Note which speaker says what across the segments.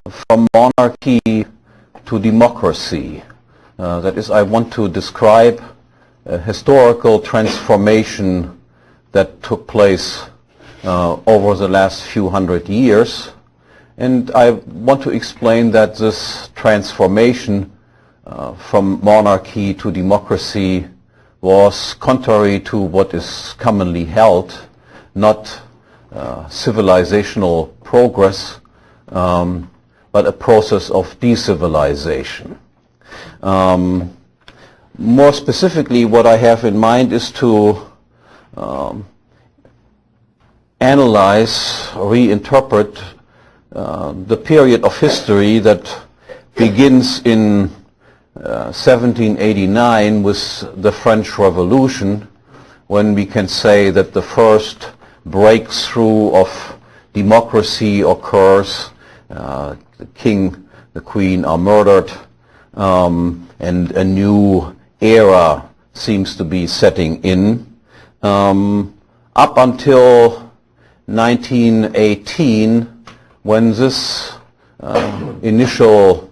Speaker 1: from monarchy to democracy. That is, I want to describe a historical transformation that took place over the last few hundred years. And I want to explain that this transformation from monarchy to democracy was contrary to what is commonly held, not civilizational progress, but a process of decivilization. More specifically, what I have in mind is to analyze, reinterpret the period of history that begins in 1789 with the French Revolution, when we can say that the first breakthrough of democracy occurs. The king, the queen are murdered, and a new era seems to be setting in. Up until 1918, when this initial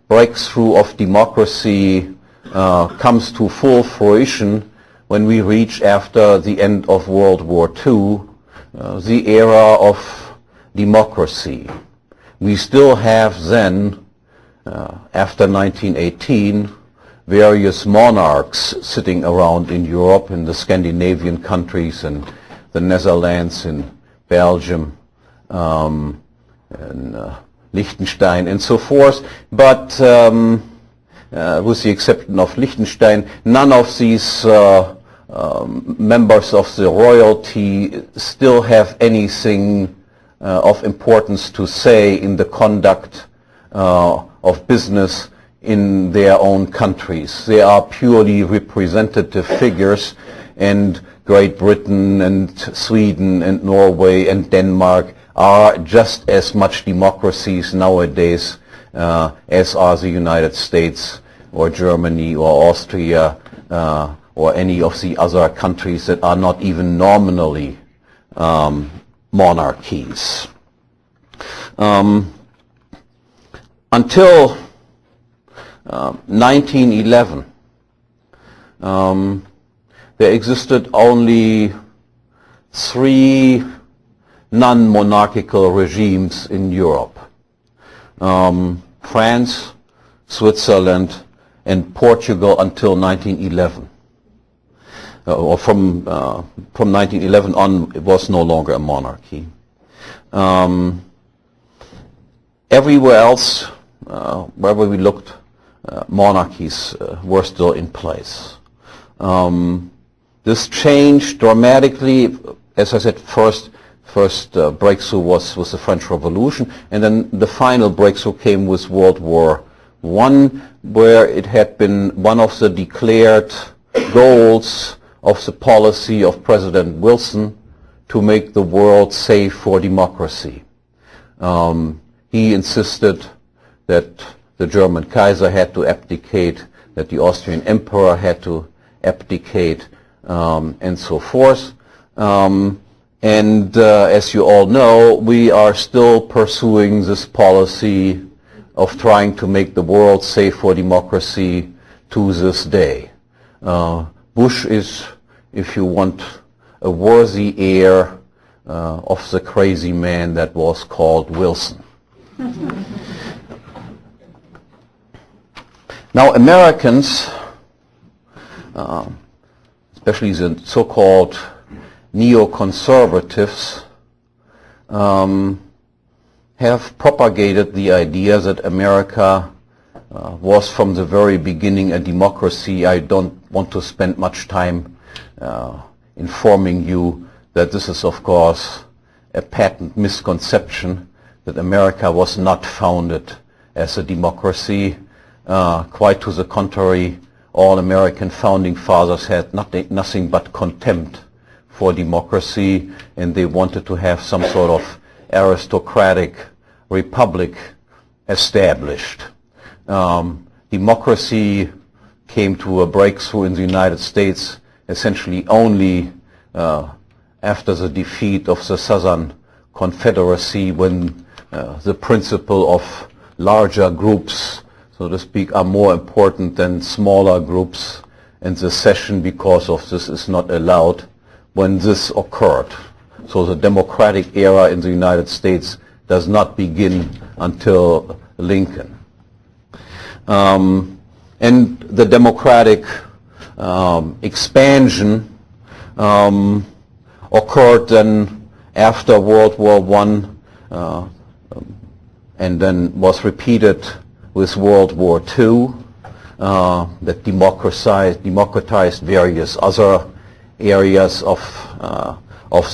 Speaker 1: breakthrough of democracy comes to full fruition, when we reach after the end of World War II, the era of democracy. We still have then, after 1918, various monarchs sitting around in Europe, in the Scandinavian countries, and the Netherlands, in Belgium, and Liechtenstein, and so forth. But with the exception of Liechtenstein, none of these members of the royalty still have anything of importance to say in the conduct of business in their own countries. They are purely representative figures, and Great Britain and Sweden and Norway and Denmark are just as much democracies nowadays as are the United States or Germany or Austria or any of the other countries that are not even nominally monarchies. Until 1911, there existed only 3 non-monarchical regimes in Europe. France, Switzerland, and Portugal until 1911. Or from 1911 on, it was no longer a monarchy. Everywhere else, wherever we looked, monarchies were still in place. This changed dramatically. As I said, first breakthrough was the French Revolution, and then the final breakthrough came with World War I, where it had been one of the declared goals of the policy of President Wilson to make the world safe for democracy. He insisted that the German Kaiser had to abdicate, that the Austrian Emperor had to abdicate, and so forth. As you all know, we are still pursuing this policy of trying to make the world safe for democracy to this day. Bush is, if you want, a worthy heir of the crazy man that was called Wilson. Now, Americans, especially the so-called neoconservatives, have propagated the idea that America was from the very beginning a democracy. I don't want to spend much time informing you that this is, of course, a patent misconception, that America was not founded as a democracy. Quite to the contrary, all American founding fathers had nothing but contempt for democracy, and they wanted to have some sort of aristocratic republic established. Democracy came to a breakthrough in the United States essentially only after the defeat of the Southern Confederacy, when the principle of larger groups, so to speak, are more important than smaller groups, and the session because of this is not allowed when this occurred. So the democratic era in the United States does not begin until Lincoln. And the democratic expansion occurred then after World War I, and then was repeated with World War II, that democratized various other areas of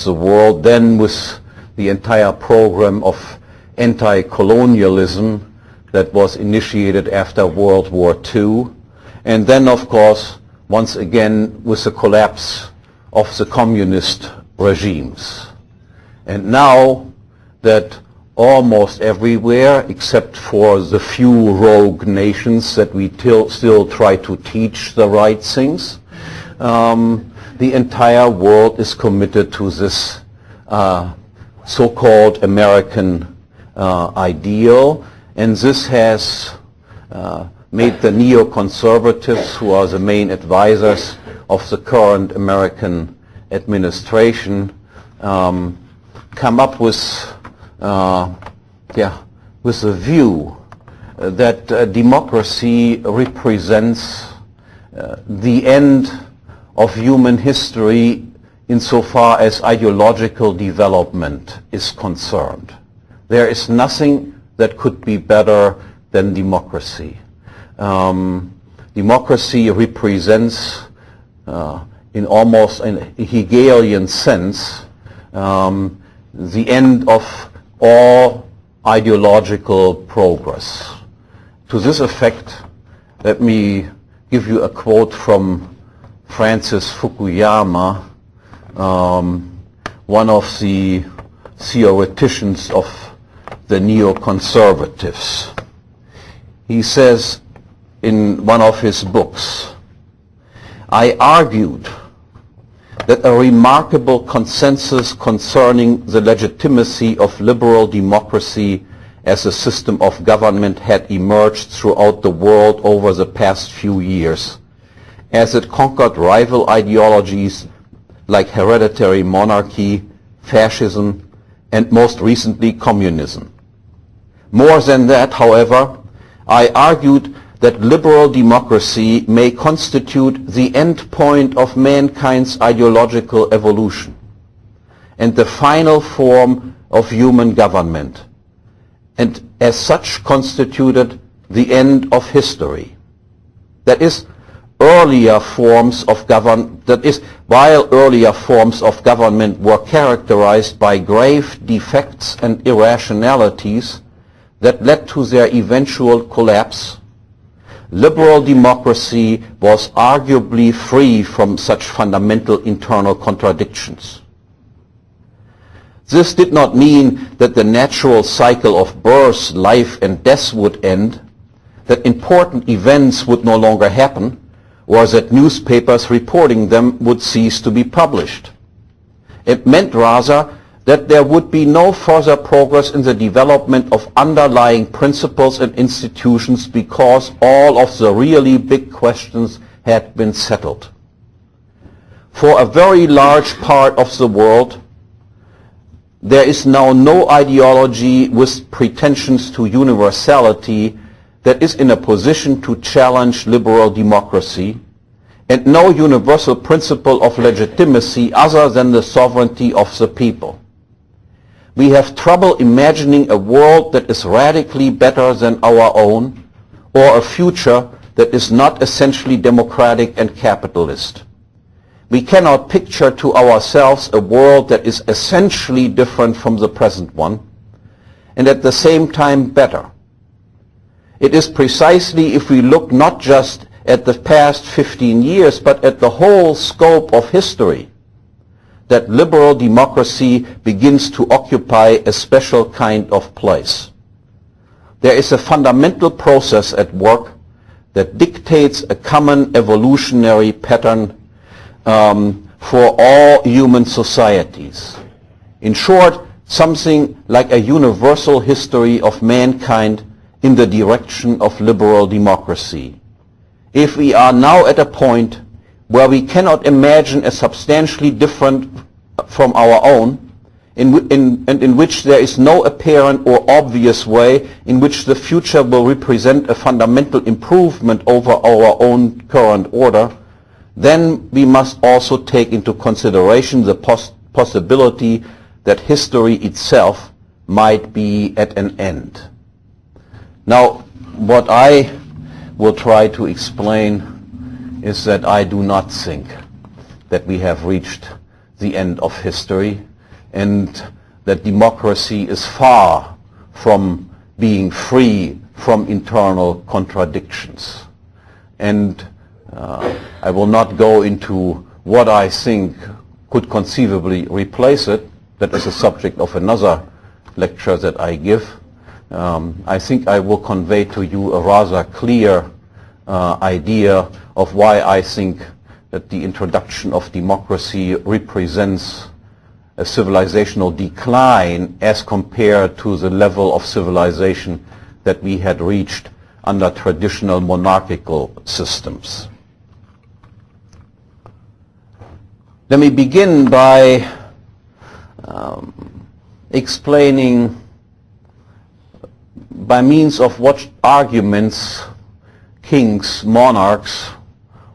Speaker 1: the world. Then with the entire program of anti-colonialism that was initiated after World War II. And then, of course, once again with the collapse of the communist regimes. And now that almost everywhere, except for the few rogue nations that we still try to teach the right things, the entire world is committed to this so-called American ideal, and this has made the neoconservatives, who are the main advisors of the current American administration, come up with a view that democracy represents the end of human history insofar as ideological development is concerned. There is nothing that could be better than democracy. Democracy represents, in almost a Hegelian sense, the end of all ideological progress. To this effect, let me give you a quote from Francis Fukuyama, one of the theoreticians of the neoconservatives. He says in one of his books, "I argued that a remarkable consensus concerning the legitimacy of liberal democracy as a system of government had emerged throughout the world over the past few years, as it conquered rival ideologies like hereditary monarchy, fascism, and most recently communism. More than that, however, I argued that liberal democracy may constitute the end point of mankind's ideological evolution and the final form of human government, and as such constituted the end of history. That is, while earlier forms of government were characterized by grave defects and irrationalities that led to their eventual collapse, liberal democracy was arguably free from such fundamental internal contradictions. This did not mean that the natural cycle of birth, life, and death would end, that important events would no longer happen, or that newspapers reporting them would cease to be published. It meant rather that there would be no further progress in the development of underlying principles and institutions because all of the really big questions had been settled. For a very large part of the world, there is now no ideology with pretensions to universality that is in a position to challenge liberal democracy, and no universal principle of legitimacy other than the sovereignty of the people. We have trouble imagining a world that is radically better than our own, or a future that is not essentially democratic and capitalist. We cannot picture to ourselves a world that is essentially different from the present one, and at the same time better. It is precisely if we look not just at the past 15 years, but at the whole scope of history, that liberal democracy begins to occupy a special kind of place. There is a fundamental process at work that dictates a common evolutionary pattern for all human societies. In short, something like a universal history of mankind in the direction of liberal democracy. If we are now at a point where we cannot imagine a substantially different from our own, in which there is no apparent or obvious way in which the future will represent a fundamental improvement over our own current order, then we must also take into consideration the possibility that history itself might be at an end. Now, what I will try to explain is that I do not think that we have reached the end of history, and that democracy is far from being free from internal contradictions. And I will not go into what I think could conceivably replace it. That is a subject of another lecture that I give. I think I will convey to you a rather clear idea of why I think that the introduction of democracy represents a civilizational decline as compared to the level of civilization that we had reached under traditional monarchical systems. Let me begin by explaining by means of what arguments kings, monarchs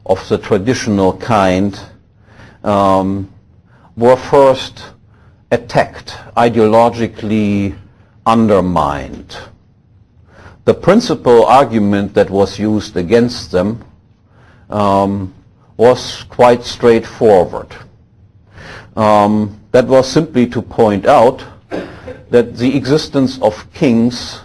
Speaker 1: of the traditional kind were first attacked, ideologically undermined. The principal argument that was used against them was quite straightforward. That was simply to point out that the existence of kings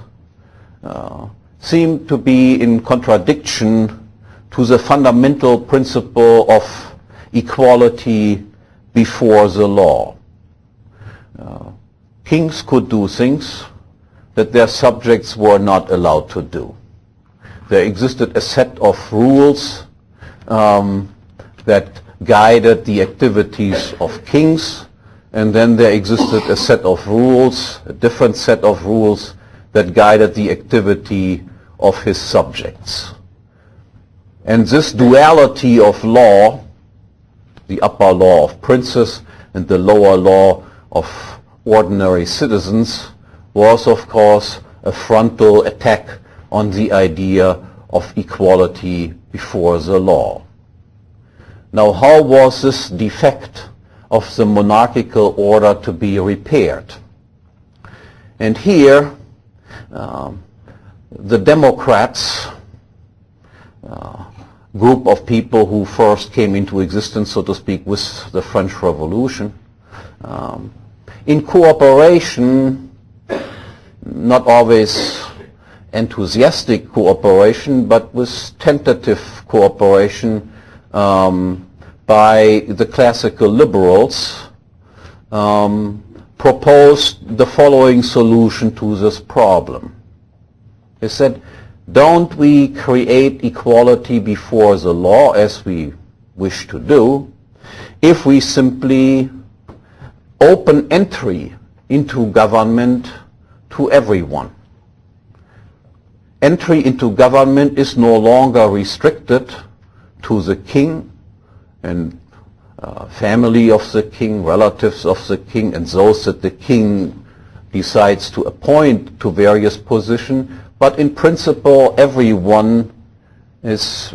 Speaker 1: seemed to be in contradiction to the fundamental principle of equality before the law. Kings could do things that their subjects were not allowed to do. There existed a set of rules that guided the activities of kings, and then there existed a set of rules, a different set of rules that guided the activity of his subjects. And this duality of law, the upper law of princes and the lower law of ordinary citizens, was of course a frontal attack on the idea of equality before the law. Now, how was this defect of the monarchical order to be repaired? And here the Democrats, group of people who first came into existence, so to speak, with the French Revolution, in cooperation, not always enthusiastic cooperation, but with tentative cooperation by the classical liberals, proposed the following solution to this problem. They said, don't we create equality before the law as we wish to do, if we simply open entry into government to everyone. Entry into government is no longer restricted to the king and family of the king, relatives of the king, and those that the king decides to appoint to various positions, but in principle everyone is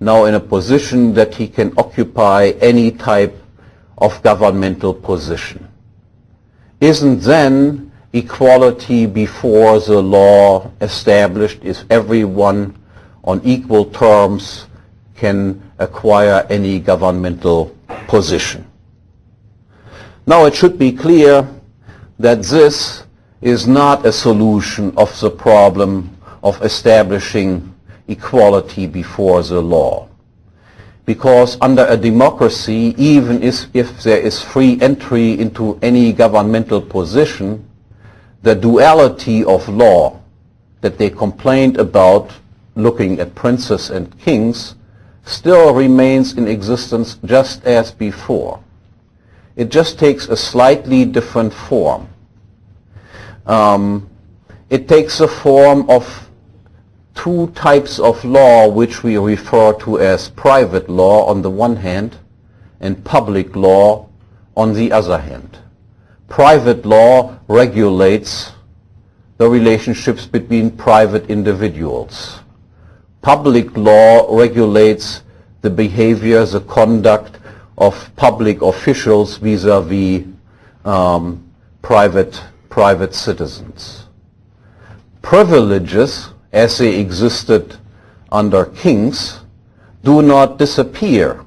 Speaker 1: now in a position that he can occupy any type of governmental position. Isn't then equality before the law established if everyone on equal terms can acquire any governmental position? Now, it should be clear that this is not a solution of the problem of establishing equality before the law. Because under a democracy, even if there is free entry into any governmental position, the duality of law that they complained about looking at princes and kings still remains in existence just as before. It just takes a slightly different form. It takes the form of two types of law which we refer to as private law on the one hand and public law on the other hand. Private law regulates the relationships between private individuals. Public law regulates the behavior, the conduct of public officials vis-à-vis private citizens. Privileges, as they existed under kings, do not disappear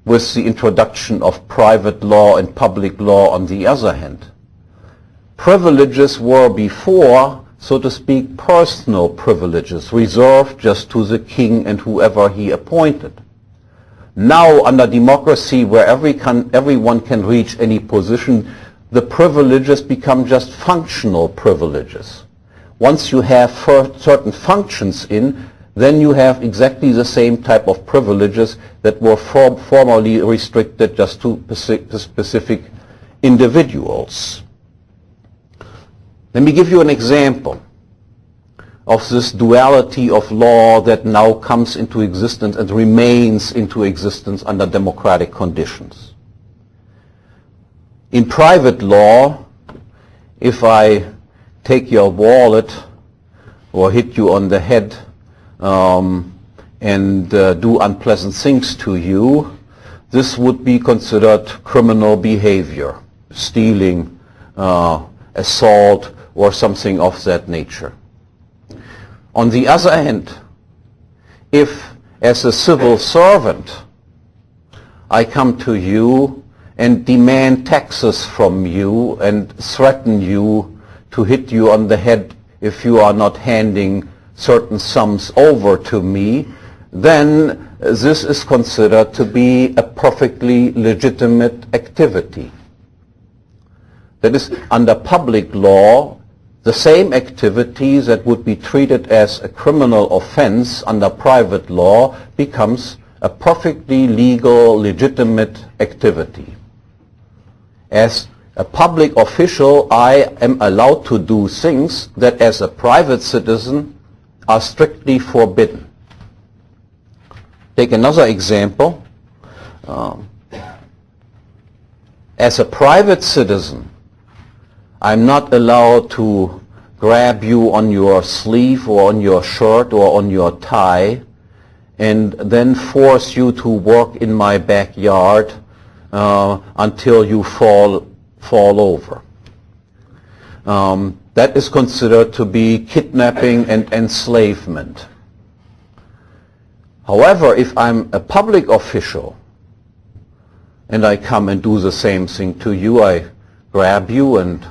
Speaker 1: with the introduction of private law and public law on the other hand. Privileges were before, so to speak, personal privileges, reserved just to the king and whoever he appointed. Now, under democracy, where everyone can reach any position, the privileges become just functional privileges. Once you have certain functions in, then you have exactly the same type of privileges that were formerly restricted just to specific individuals. Let me give you an example of this duality of law that now comes into existence and remains into existence under democratic conditions. In private law, if I take your wallet or hit you on the head and do unpleasant things to you, this would be considered criminal behavior, stealing, assault, or something of that nature. On the other hand, if as a civil servant I come to you and demand taxes from you and threaten you to hit you on the head if you are not handing certain sums over to me, then this is considered to be a perfectly legitimate activity. That is, under public law, the same activities that would be treated as a criminal offense under private law becomes a perfectly legal, legitimate activity. As a public official, I am allowed to do things that as a private citizen are strictly forbidden. Take another example. As a private citizen, I'm not allowed to grab you on your sleeve or on your shirt or on your tie and then force you to work in my backyard until you fall over. That is considered to be kidnapping and enslavement. However, if I'm a public official and I come and do the same thing to you, I grab you and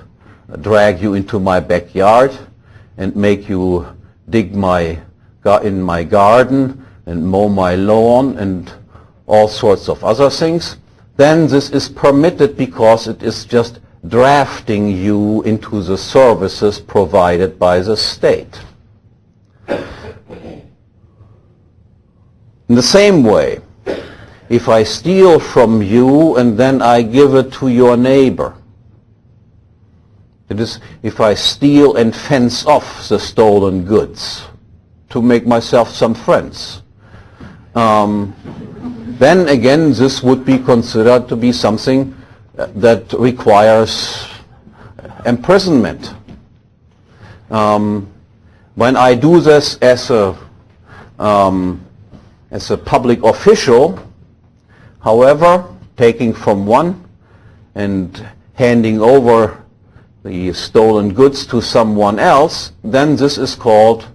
Speaker 1: drag you into my backyard and make you dig in my garden and mow my lawn and all sorts of other things, then this is permitted because it is just drafting you into the services provided by the state. In the same way, if I steal from you and then I give it to your neighbor, it is if I steal and fence off the stolen goods to make myself some friends, then again this would be considered to be something that requires imprisonment. When I do this as a public official, however, taking from one and handing over the stolen goods to someone else, then this is called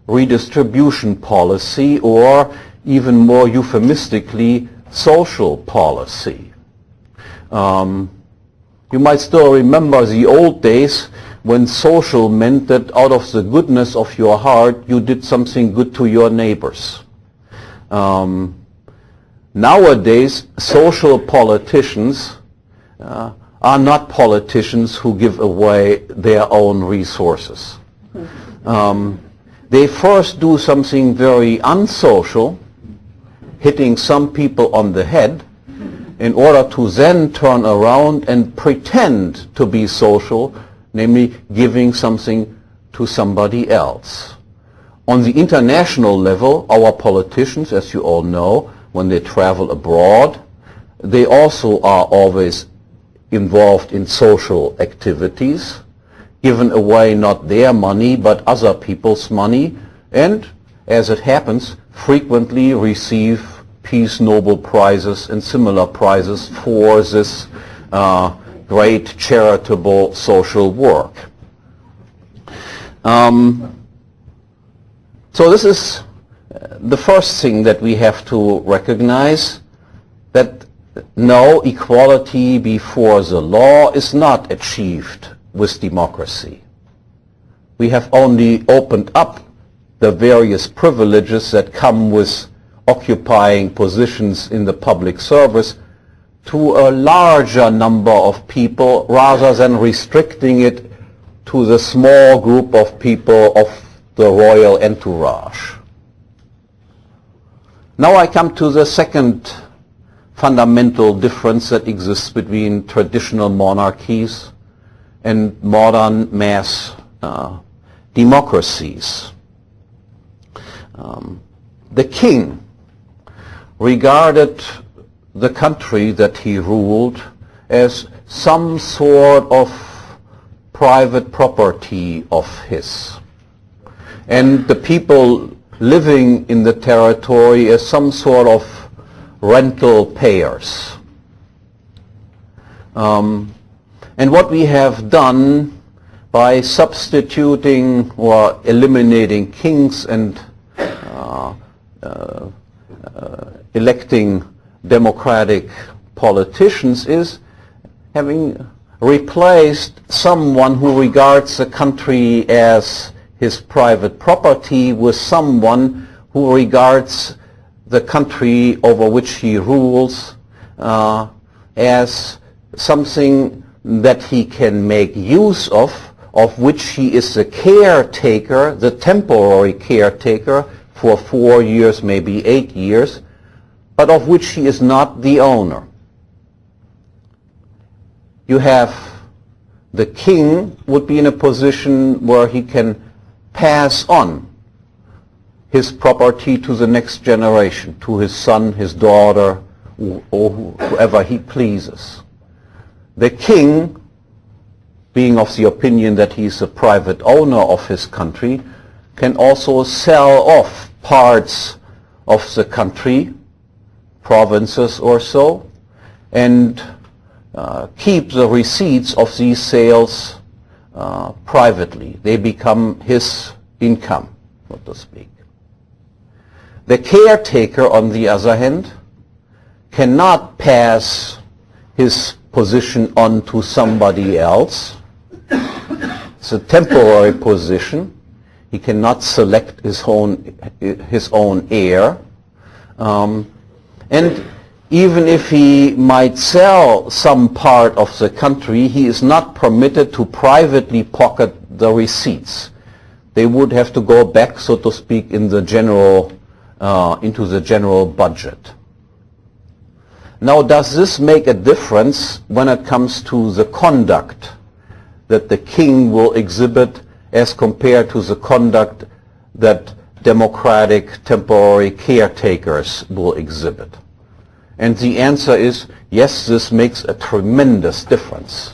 Speaker 1: redistribution policy, or even more euphemistically, social policy. You might still remember the old days when social meant that out of the goodness of your heart you did something good to your neighbors. Nowadays, social politicians are not politicians who give away their own resources. They first do something very unsocial, hitting some people on the head, in order to then turn around and pretend to be social, namely giving something to somebody else. On the international level, our politicians, as you all know, when they travel abroad, they also are always involved in social activities, giving away not their money but other people's money, and, as it happens, frequently receive Peace Nobel Prizes and similar prizes for this great charitable social work. So this is the first thing that we have to recognize, that no, equality before the law is not achieved with democracy. We have only opened up the various privileges that come with occupying positions in the public service to a larger number of people rather than restricting it to the small group of people of the royal entourage. Now I come to the second fundamental difference that exists between traditional monarchies and modern mass democracies. The king regarded the country that he ruled as some sort of private property of his, and the people living in the territory as some sort of rental payers. And what we have done by substituting or eliminating kings and electing democratic politicians is having replaced someone who regards the country as his private property with someone who regards the country over which he rules as something that he can make use of which he is the caretaker, the temporary caretaker for 4 years, maybe 8 years, but of which he is not the owner. You have the king would be in a position where he can pass on his property to the next generation, to his son, his daughter, or whoever he pleases. The king, being of the opinion that he is a private owner of his country, can also sell off parts of the country, provinces or so, and keep the receipts of these sales privately. They become his income, so to speak. The caretaker, on the other hand, cannot pass his position on to somebody else. It's a temporary position. He cannot select his own heir. And even if he might sell some part of the country, he is not permitted to privately pocket the receipts. They would have to go back, so to speak, in the general, into the general budget. Now, does this make a difference when it comes to the conduct that the king will exhibit as compared to the conduct that democratic temporary caretakers will exhibit? And the answer is, yes, this makes a tremendous difference.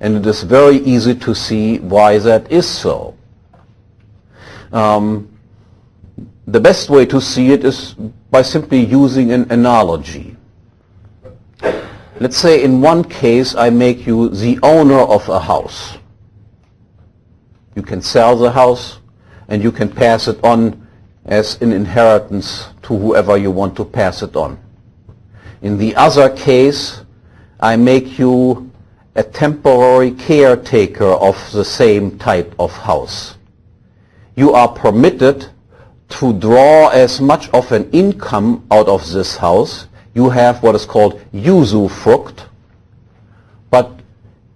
Speaker 1: And it is very easy to see why that is so. The best way to see it is by simply using an analogy. Let's say in one case I make you the owner of a house. You can sell the house and you can pass it on as an inheritance to whoever you want to pass it on. In the other case, I make you a temporary caretaker of the same type of house. You are permitted to draw as much of an income out of this house. You have what is called usufruct, but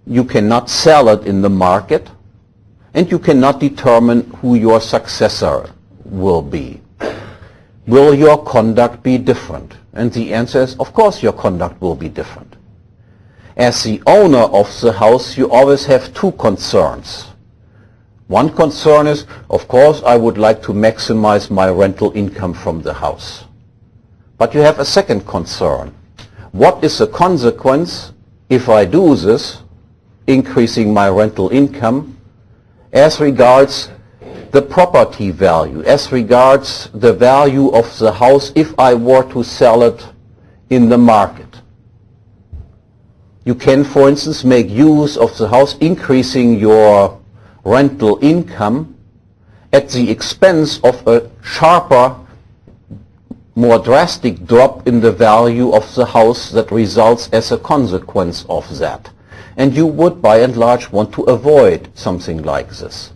Speaker 1: you cannot sell it in the market, and you cannot determine who your successor will be. Will your conduct be different? And the answer is, of course, your conduct will be different. As the owner of the house, you always have two concerns. One concern is, of course, I would like to maximize my rental income from the house. But you have a second concern. What is the consequence if I do this, increasing my rental income, as regards the property value, as regards the value of the house if I were to sell it in the market? You can, for instance, make use of the house, increasing your rental income at the expense of a sharper, more drastic drop in the value of the house that results as a consequence of that. And you would, by and large, want to avoid something like this.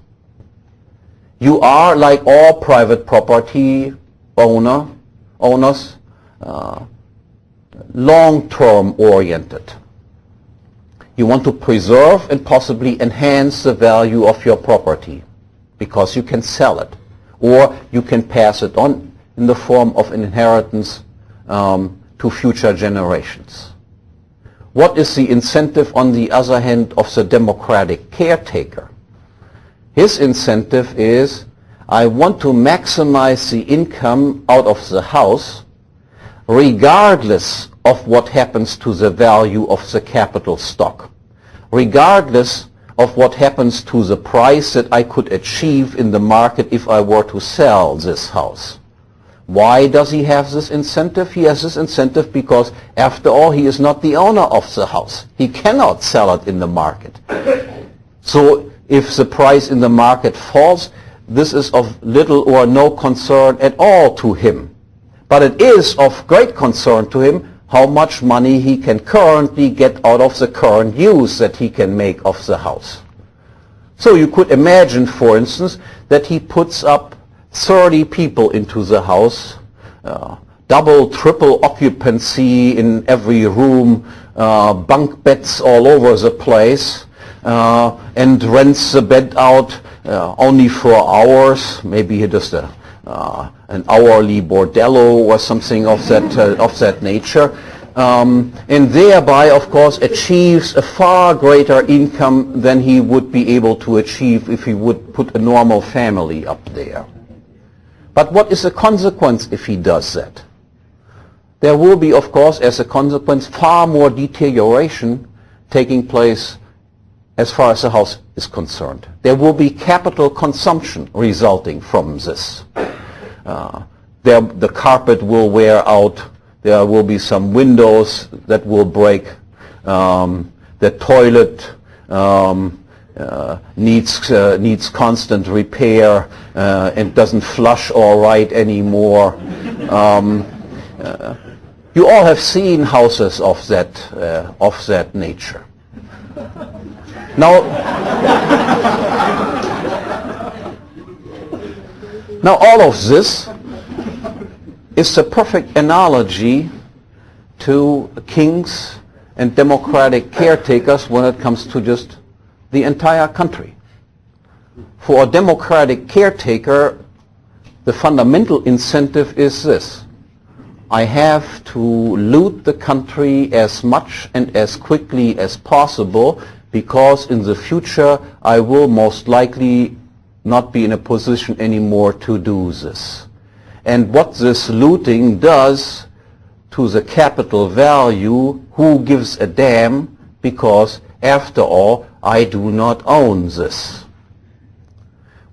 Speaker 1: You are, like all private property owners, long-term oriented. You want to preserve and possibly enhance the value of your property because you can sell it, or you can pass it on in the form of an inheritance to future generations. What is the incentive, on the other hand, of the democratic caretaker? His incentive is, I want to maximize the income out of the house regardless of what happens to the value of the capital stock, regardless of what happens to the price that I could achieve in the market if I were to sell this house. Why does he have this incentive? He has this incentive because, after all, he is not the owner of the house. He cannot sell it in the market. So if the price in the market falls, this is of little or no concern at all to him. But it is of great concern to him how much money he can currently get out of the current use that he can make of the house. So you could imagine, for instance, that he puts up 30 people into the house, double, triple occupancy in every room, bunk beds all over the place, and rents the bed out only for hours. Maybe just an hourly bordello or something of that nature, and thereby, of course, achieves a far greater income than he would be able to achieve if he would put a normal family up there. But what is the consequence if he does that? There will be, of course, as a consequence, far more deterioration taking place as far as the house is concerned. There will be capital consumption resulting from this. The carpet will wear out. There will be some windows that will break. The toilet needs constant repair and doesn't flush all right anymore. You all have seen houses of that nature. Now all of this is the perfect analogy to kings and democratic caretakers when it comes to just the entire country. For a democratic caretaker, the fundamental incentive is this: I have to loot the country as much and as quickly as possible, because in the future I will most likely not be in a position anymore to do this. And what this looting does to the capital value, who gives a damn, because after all, I do not own this.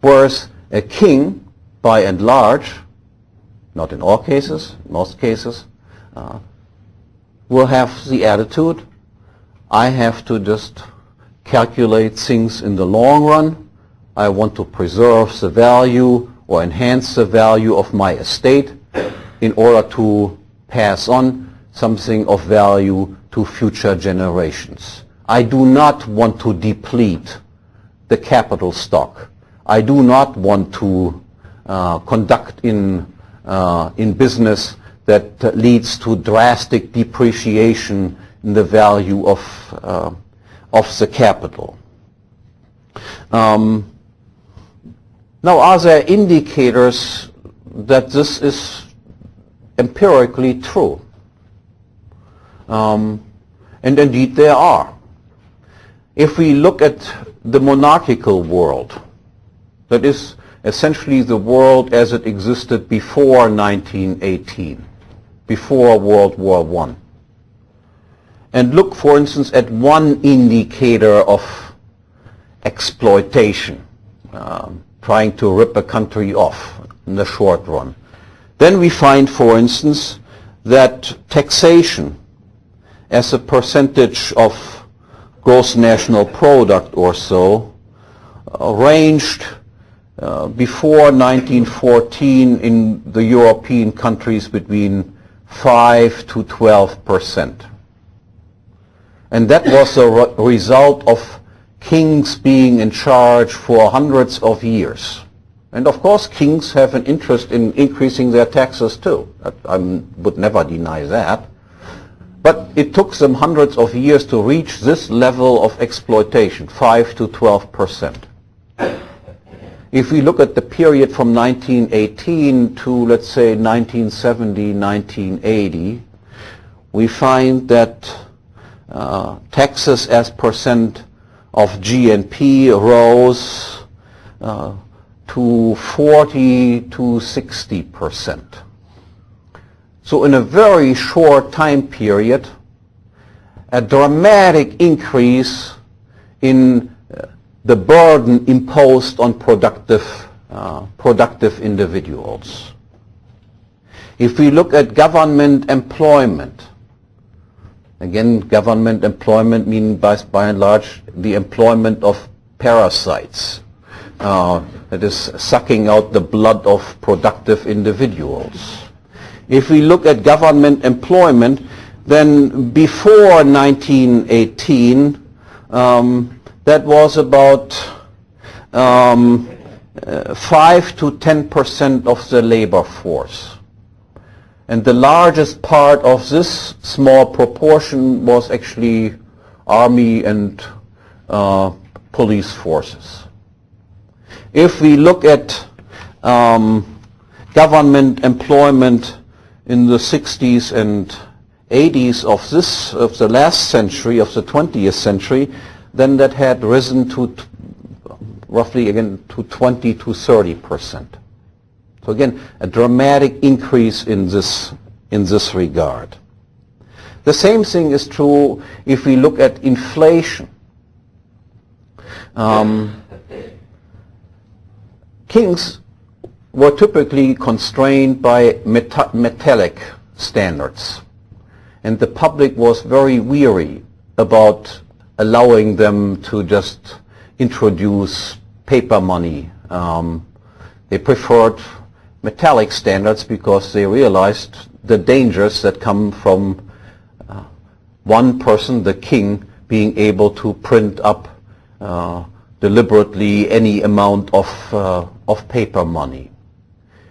Speaker 1: Whereas a king, by and large, not in all cases, most cases, will have the attitude, I have to just calculate things in the long run. I want to preserve the value or enhance the value of my estate in order to pass on something of value to future generations. I do not want to deplete the capital stock. I do not want to conduct in business that leads to drastic depreciation in the value of the capital. Now, are there indicators that this is empirically true? And indeed there are. If we look at the monarchical world, that is essentially the world as it existed before 1918, before World War I, and look, for instance, at one indicator of exploitation, trying to rip a country off in the short run, then we find, for instance, that taxation as a percentage of gross national product or so ranged before 1914 in the European countries between 5 to 12%. And that was a result of kings being in charge for hundreds of years. And of course kings have an interest in increasing their taxes too. I would never deny that. But it took them hundreds of years to reach this level of exploitation, 5 to 12%. If we look at the period from 1918 to, let's say, 1970, 1980, we find that taxes as percent of GNP rose to 40 to 60%. So in a very short time period, a dramatic increase in the burden imposed on productive individuals. If we look at government employment, again, government employment meaning by and large the employment of parasites, that is sucking out the blood of productive individuals. If we look at government employment, then before 1918, that was about 5 to 10% of the labor force. And the largest part of this small proportion was actually army and police forces. If we look at government employment in the 60s and 80s of the last century, of the 20th century, then that had risen to roughly again to 20 to 30%. So again, a dramatic increase in this regard. The same thing is true if we look at inflation. Kings were typically constrained by metallic standards, and the public was very weary about allowing them to just introduce paper money. They preferred metallic standards because they realized the dangers that come from one person, the king, being able to print up deliberately any amount of paper money.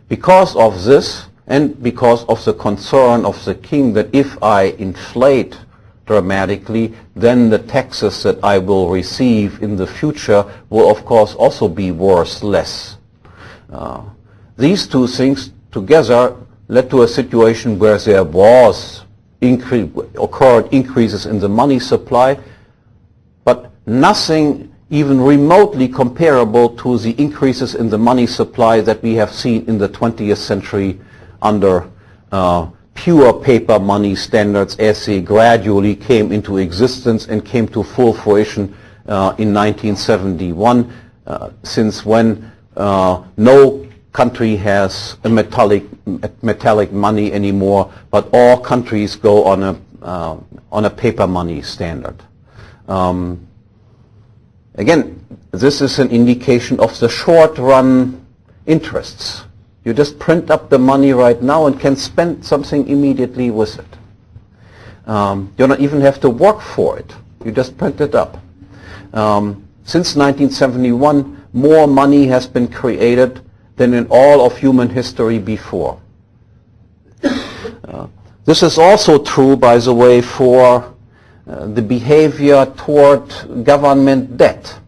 Speaker 1: Because of this, and because of the concern of the king that if I inflate dramatically, then the taxes that I will receive in the future will of course also be worth less. These two things together led to a situation where there was occurred increases in the money supply, but nothing even remotely comparable to the increases in the money supply that we have seen in the 20th century under pure paper money standards as they gradually came into existence and came to full fruition in 1971, since when no country has a metallic money anymore, but all countries go on a paper money standard. Again, this is an indication of the short-run interests. You just print up the money right now and can spend something immediately with it. You don't even have to work for it. You just print it up. Since 1971, more money has been created than in all of human history before. This is also true, by the way, for the behavior toward government debt.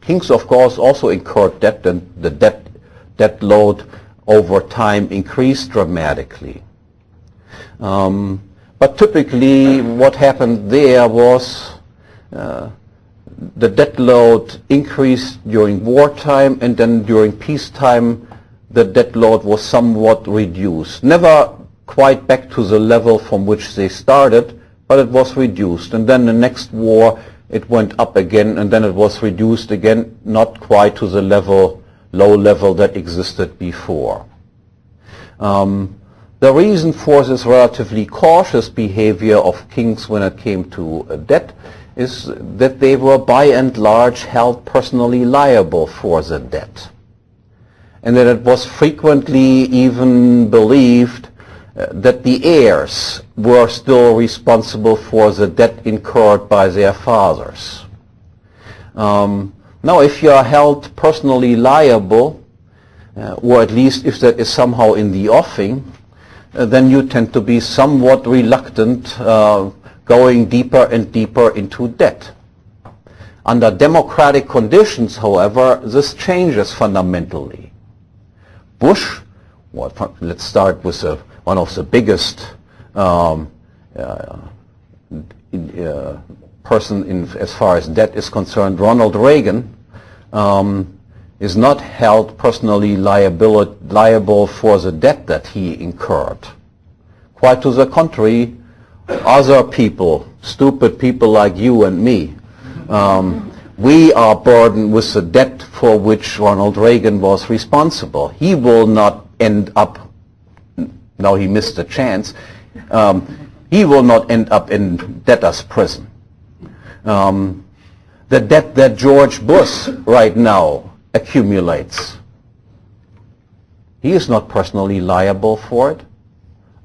Speaker 1: Kings, of course, also incurred debt, and the debt load over time increased dramatically. But typically what happened there was the debt load increased during wartime, and then during peacetime the debt load was somewhat reduced. Never quite back to the level from which they started, but it was reduced. And then the next war it went up again, and then it was reduced again, not quite to the low level that existed before. The reason for this relatively cautious behavior of kings when it came to debt is that they were by and large held personally liable for the debt, and that it was frequently even believed that the heirs were still responsible for the debt incurred by their fathers. Now, if you are held personally liable, or at least if that is somehow in the offing, then you tend to be somewhat reluctant going deeper and deeper into debt. Under democratic conditions, however, this changes fundamentally. Bush, let's start with one of the biggest person as far as debt is concerned, Ronald Reagan, is not held personally liable for the debt that he incurred. Quite to the contrary, other people, stupid people like you and me, we are burdened with the debt for which Ronald Reagan was responsible. He will not end up, now he missed a chance, he will not end up in debtor's prison. The debt that George Bush right now accumulates, he is not personally liable for it.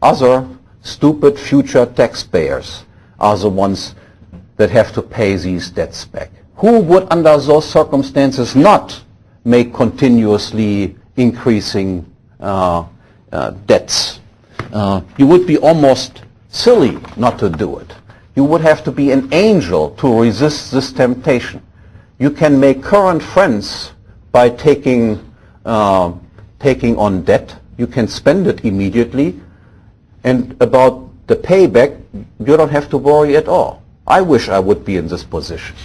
Speaker 1: Other stupid future taxpayers are the ones that have to pay these debts back. Who would under those circumstances not make continuously increasing debts? You would be almost silly not to do it. You would have to be an angel to resist this temptation. You can make current friends by taking on debt. You can spend it immediately, and about the payback, you don't have to worry at all. I wish I would be in this position.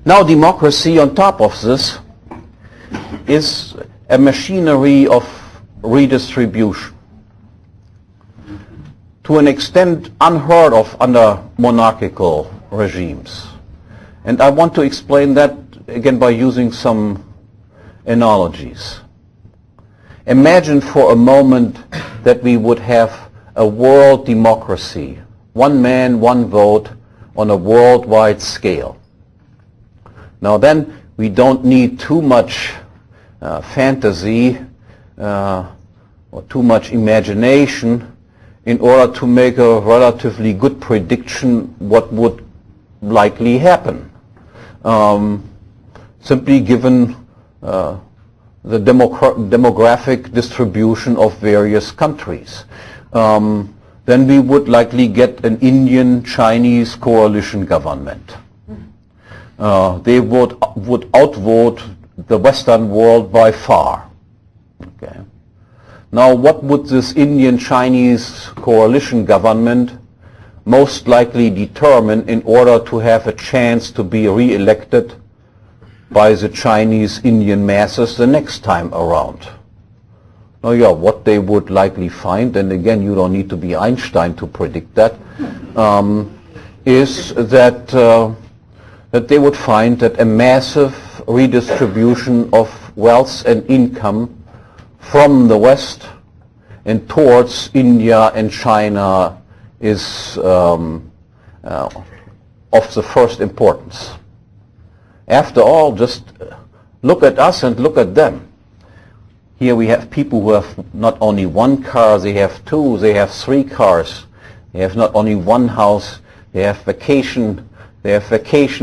Speaker 1: Now, democracy on top of this is a machinery of redistribution, to an extent unheard of under monarchical regimes. And I want to explain that again by using some analogies. Imagine for a moment that we would have a world democracy, one man, one vote, on a worldwide scale. Now then, we don't need too much fantasy or too much imagination in order to make a relatively good prediction what would likely happen. Simply given the demographic distribution of various countries. Then we would likely get an Indian-Chinese coalition government. They would outvote the Western world by far. Okay. Now, what would this Indian-Chinese coalition government most likely determine in order to have a chance to be re-elected by the Chinese-Indian masses the next time around? Now, yeah, what they would likely find, and again, you don't need to be Einstein to predict that, is that they would find that a massive redistribution of wealth and income from the West and towards India and China is of the first importance. After all, just look at us and look at them. Here we have people who have not only one car, they have two, they have three cars. They have not only one house, they have vacation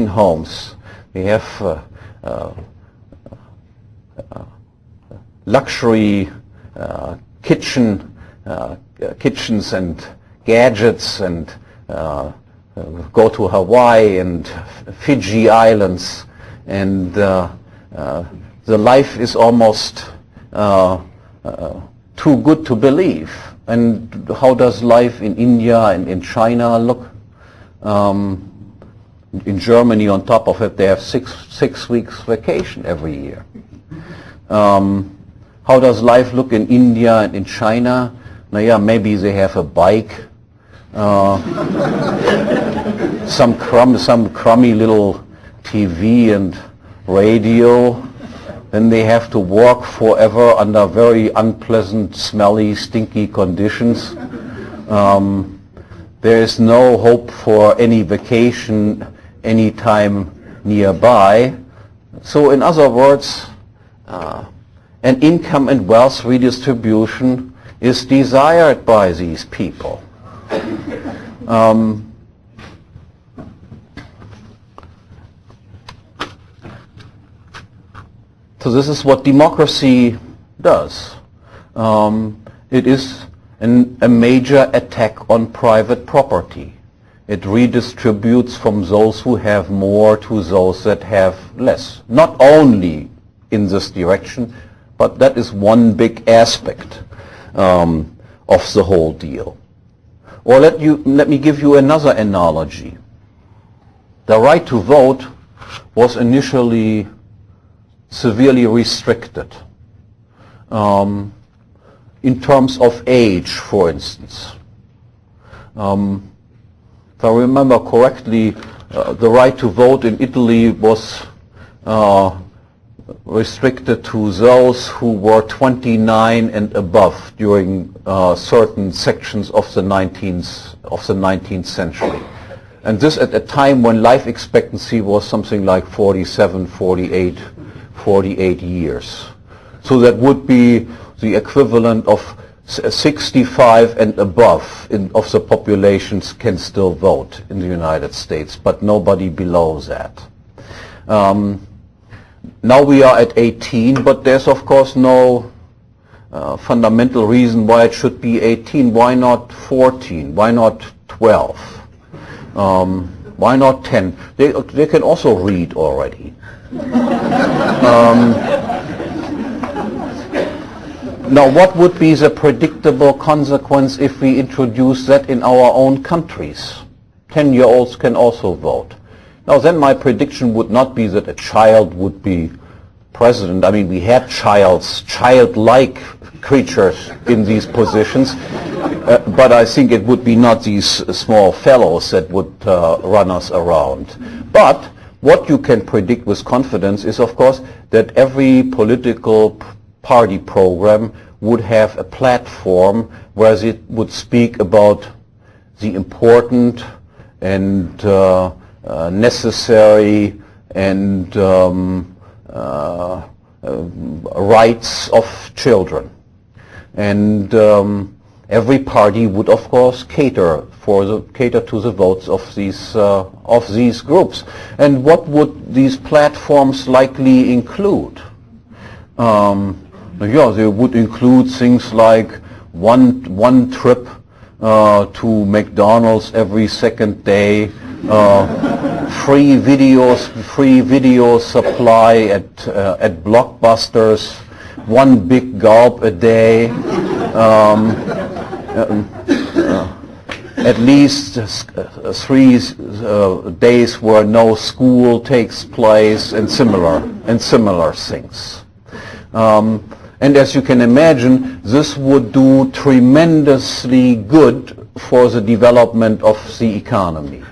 Speaker 1: homes. They have luxury kitchens and gadgets, and go to Hawaii and Fiji Islands, and the life is almost too good to believe. And how does life in India and in China look? In Germany, on top of it, they have six weeks vacation every year. How does life look in India and in China? Now, yeah, maybe they have a bike, some crummy little TV and radio. Then they have to walk forever under very unpleasant, smelly, stinky conditions. There is no hope for any vacation anytime nearby. So in other words, an income and wealth redistribution is desired by these people. So this is what democracy does. It is a major attack on private property. It redistributes from those who have more to those that have less. Not only in this direction, but that is one big aspect of the whole deal. Or let me give you another analogy. The right to vote was initially severely restricted. In terms of age, for instance. If I remember correctly, the right to vote in Italy was restricted to those who were 29 and above during certain sections of the 19th century. And this at a time when life expectancy was something like 47, 48 years. So that would be the equivalent of 65 and above of the populations can still vote in the United States, but nobody below that. Now we are at 18, but there's of course no fundamental reason why it should be 18. Why not 14? Why not 12? Why not 10? They can also read already. Now, what would be the predictable consequence if we introduce that in our own countries? 10-year-olds can also vote. Now, then my prediction would not be that a child would be president. I mean, we had childlike creatures in these positions, but I think it would be not these small fellows that would run us around. But what you can predict with confidence is, of course, that every political party program would have a platform where it would speak about the important and necessary and rights of children. And every party would, of course, cater to the votes of these groups. And what would these platforms likely include? Yeah, they would include things like one trip to McDonald's every second day, free video supply at Blockbusters, one big gulp a day, at least 3 days where no school takes place, and similar things. And as you can imagine, this would do tremendously good for the development of the economy.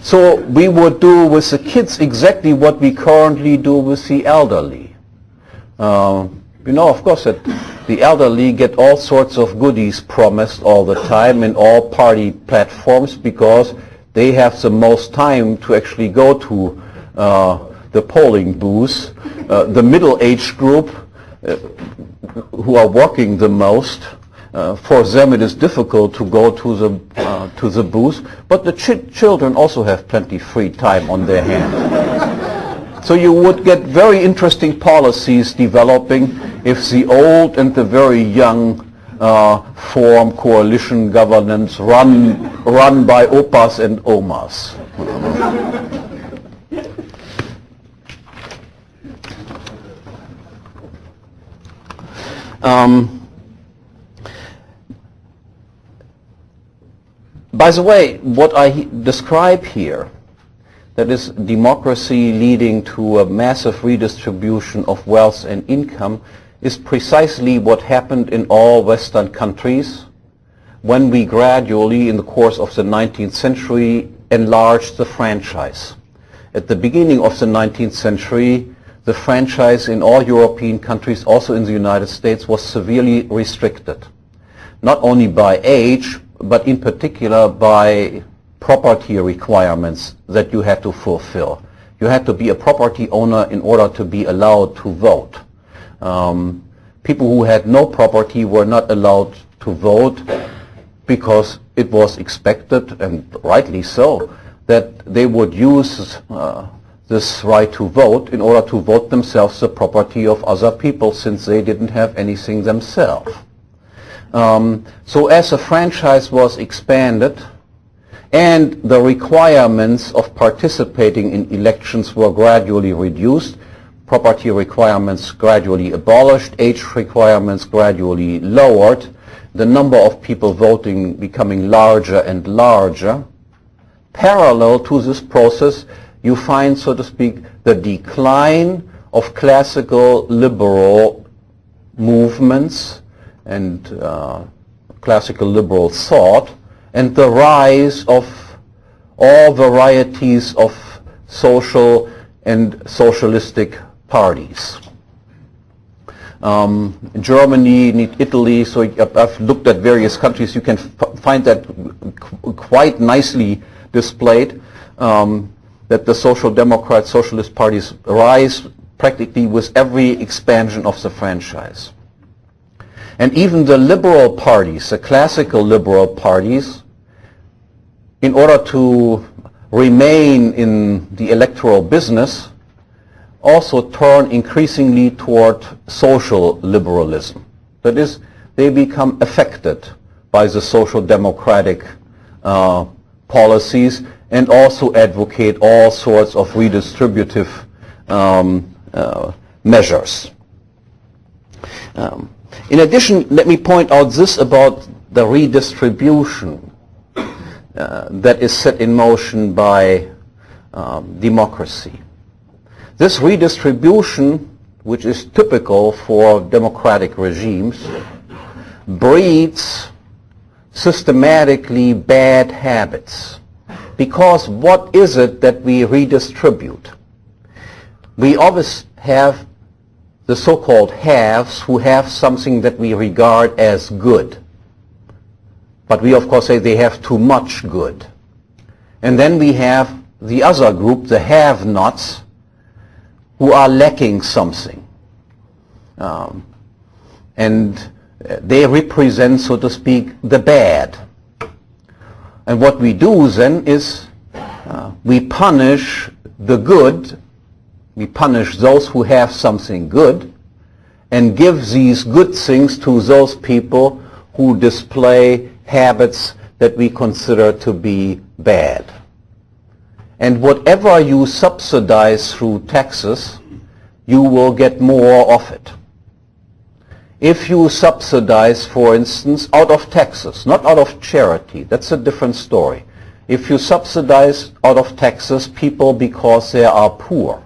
Speaker 1: So we would do with the kids exactly what we currently do with the elderly. You know, of course, that the elderly get all sorts of goodies promised all the time in all party platforms because they have the most time to actually go to the polling booth. The middle-aged group who are working the most, for them it is difficult to go to the booth, but the children also have plenty free time on their hand. So you would get very interesting policies developing if the old and the very young form coalition governance run by opas and omas. By the way, what I describe here, that is democracy leading to a massive redistribution of wealth and income, is precisely what happened in all Western countries when we gradually, in the course of the 19th century, enlarged the franchise. At the beginning of the 19th century, the franchise in all European countries, also in the United States, was severely restricted, not only by age, but in particular by property requirements that you had to fulfill. You had to be a property owner in order to be allowed to vote. People who had no property were not allowed to vote because it was expected, and rightly so, that they would use this right to vote in order to vote themselves the property of other people, since they didn't have anything themselves. So as the franchise was expanded and the requirements of participating in elections were gradually reduced, property requirements gradually abolished, age requirements gradually lowered, the number of people voting becoming larger and larger, parallel to this process, you find, so to speak, the decline of classical liberal movements and classical liberal thought, and the rise of all varieties of social and socialistic parties. Germany, Italy, so I've looked at various countries. You can find that quite nicely displayed, that the Social Democrat, Socialist parties rise practically with every expansion of the franchise. And even the liberal parties, the classical liberal parties, in order to remain in the electoral business, also turn increasingly toward social liberalism. That is, they become affected by the social democratic policies and also advocate all sorts of redistributive measures. In addition, let me point out this about the redistribution that is set in motion by democracy. This redistribution, which is typical for democratic regimes, breeds systematically bad habits. Because what is it that we redistribute? We always have the so-called haves who have something that we regard as good. But we of course say they have too much good. And then we have the other group, the have-nots, who are lacking something. And they represent, so to speak, the bad. And what we do then is we punish the good, we punish those who have something good, and give these good things to those people who display habits that we consider to be bad. And whatever you subsidize through taxes, you will get more of it. If you subsidize, for instance, out of taxes, not out of charity, that's a different story. If you subsidize out of taxes people because they are poor,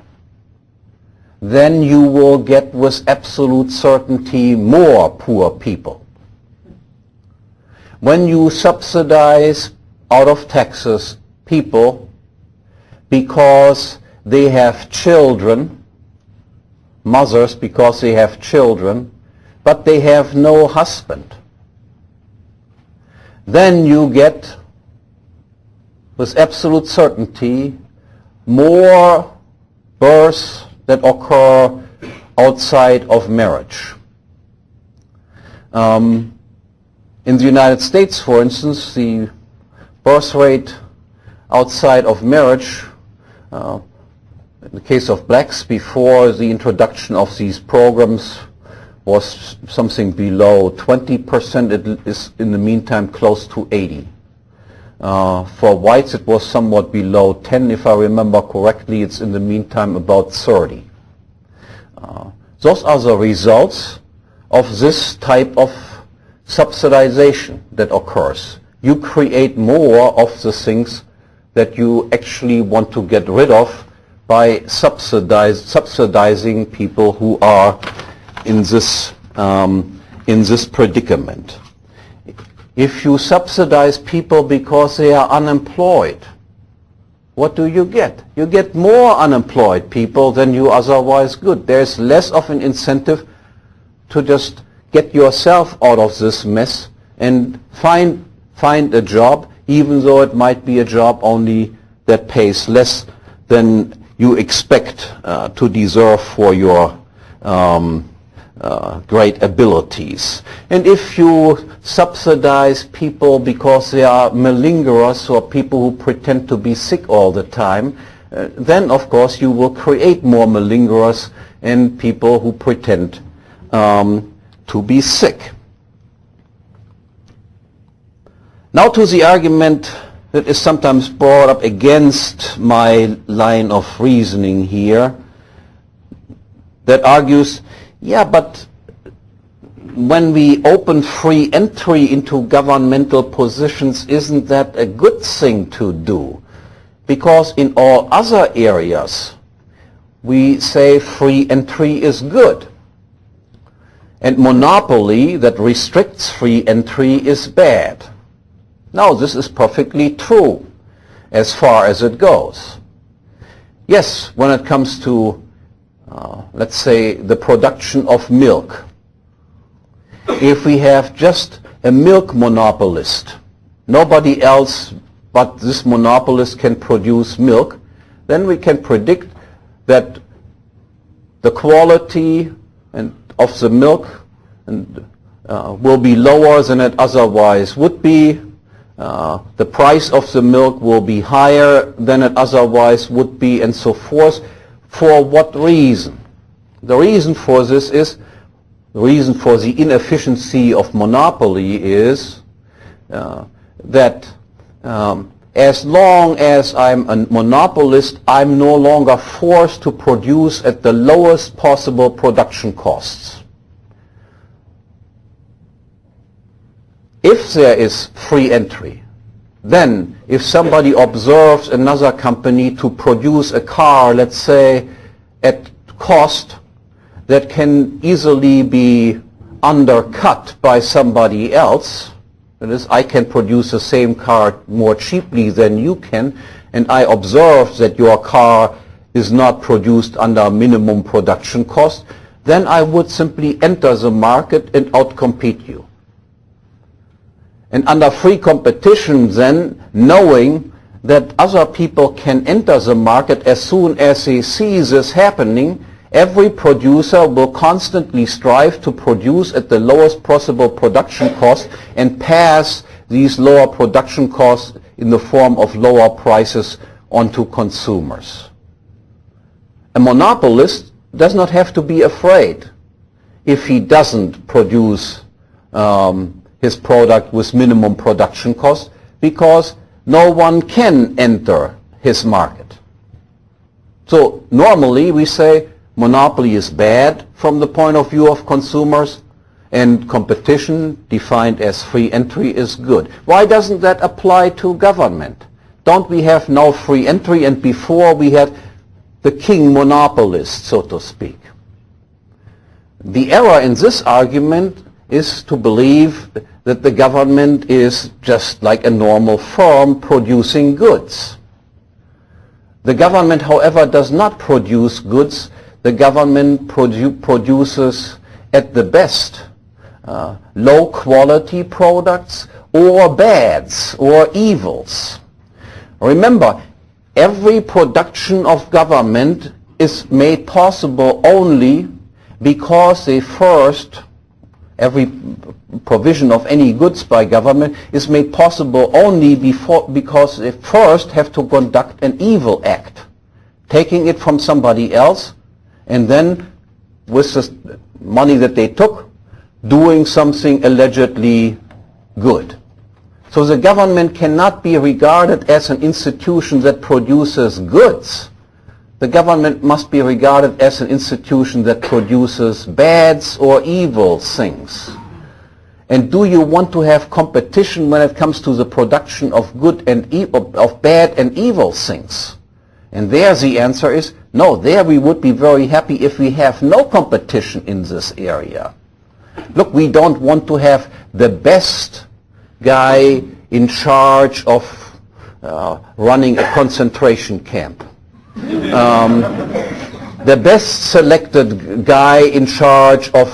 Speaker 1: then you will get with absolute certainty more poor people. When you subsidize out of taxes people because they have children, mothers because they have children, but they have no husband, then you get with absolute certainty more births that occur outside of marriage. In the United States, for instance, the birth rate outside of marriage, in the case of blacks before the introduction of these programs, was something below 20%. It is in the meantime close to 80. For whites it was somewhat below 10, if I remember correctly. It's in the meantime about 30. Those are the results of this type of subsidization that occurs. You create more of the things that you actually want to get rid of by subsidizing people who are in this predicament. If you subsidize people because they are unemployed, what do you get? You get more unemployed people than you otherwise would. There's less of an incentive to just get yourself out of this mess and find a job, even though it might be a job only that pays less than you expect to deserve for your great abilities. And if you subsidize people because they are malingerers or people who pretend to be sick all the time, then of course you will create more malingerers and people who pretend to be sick. Now to the argument that is sometimes brought up against my line of reasoning here, that argues, yeah, but when we open free entry into governmental positions, isn't that a good thing to do? Because in all other areas, we say free entry is good. And monopoly that restricts free entry is bad. Now, this is perfectly true as far as it goes. Yes, when it comes to, let's say, the production of milk, if we have just a milk monopolist, nobody else but this monopolist can produce milk, then we can predict that the quality of the milk will be lower than it otherwise would be. The price of the milk will be higher than it otherwise would be, and so forth. For what reason? The reason for this is, the reason for the inefficiency of monopoly is that as long as I'm a monopolist, I'm no longer forced to produce at the lowest possible production costs. If there is free entry, then if somebody observes another company to produce a car, let's say, at cost that can easily be undercut by somebody else, that is, I can produce the same car more cheaply than you can, and I observe that your car is not produced under minimum production cost, then I would simply enter the market and outcompete you. And under free competition then, knowing that other people can enter the market as soon as they see this happening, every producer will constantly strive to produce at the lowest possible production cost and pass these lower production costs in the form of lower prices onto consumers. A monopolist does not have to be afraid if he doesn't produce his product with minimum production cost, because no one can enter his market. So normally we say monopoly is bad from the point of view of consumers, and competition defined as free entry is good. Why doesn't that apply to government? Don't we have now free entry, and before we had the king monopolist, so to speak? The error in this argument is to believe that the government is just like a normal firm producing goods. The government, however, does not produce goods. The government produces, at the best, low-quality products or bads or evils. Remember, every production of government is made possible only because every provision of any goods by government is made possible only because they first have to conduct an evil act, taking it from somebody else, and then with the money that they took, doing something allegedly good. So the government cannot be regarded as an institution that produces goods. the government must be regarded as an institution that produces bad or evil things. And do you want to have competition when it comes to the production of good and of bad and evil things? And there the answer is no. There we would be very happy if we have no competition in this area. Look, we don't want to have the best guy in charge of running a concentration camp. The best selected guy in charge of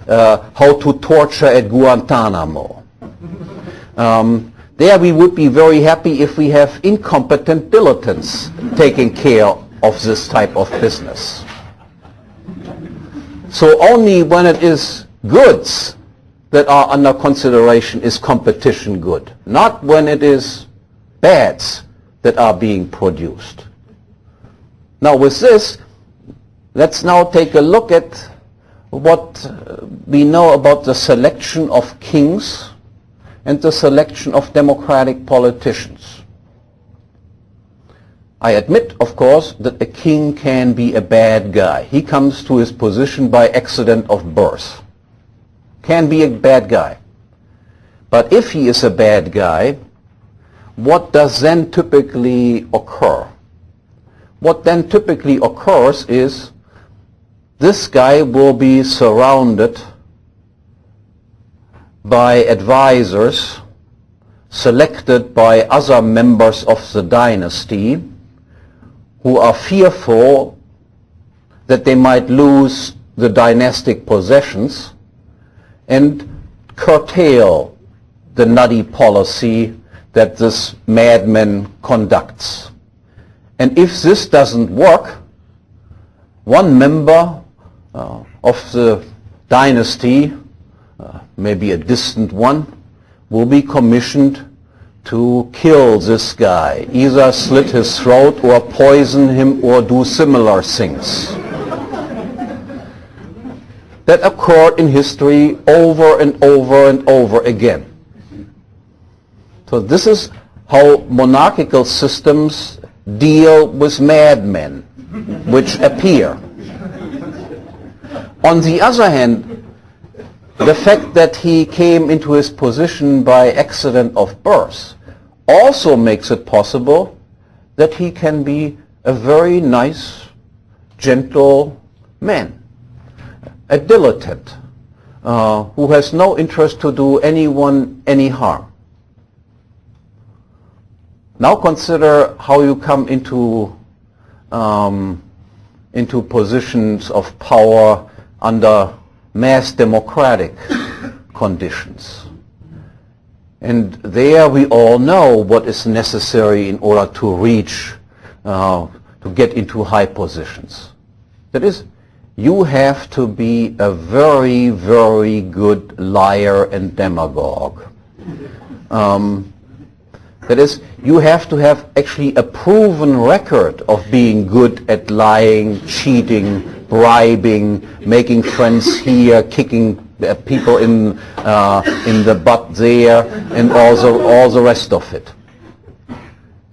Speaker 1: how to torture at Guantanamo. There we would be very happy if we have incompetent dilettantes taking care of this type of business. So only when it is goods that are under consideration is competition good, not when it is bads that are being produced. Now with this, let's now take a look at what we know about the selection of kings and the selection of democratic politicians. I admit, of course, that a king can be a bad guy. He comes to his position by accident of birth. Can be a bad guy. But if he is a bad guy, what does then typically occur? What then typically occurs is this guy will be surrounded by advisors selected by other members of the dynasty who are fearful that they might lose the dynastic possessions and curtail the nutty policy that this madman conducts. And if this doesn't work, one member of the dynasty, maybe a distant one, will be commissioned to kill this guy, either slit his throat or poison him or do similar things. That occurred in history over and over and over again. So this is how monarchical systems deal with madmen, which appear. On the other hand, the fact that he came into his position by accident of birth also makes it possible that he can be a very nice, gentle man, a dilettante, who has no interest to do anyone any harm. Now consider how you come into positions of power under mass democratic conditions. And there we all know what is necessary in order to reach, to get into high positions. That is, you have to be a very, very good liar and demagogue. That is, you have to have actually a proven record of being good at lying, cheating, bribing, making friends here, kicking people in the butt there, and all the rest of it.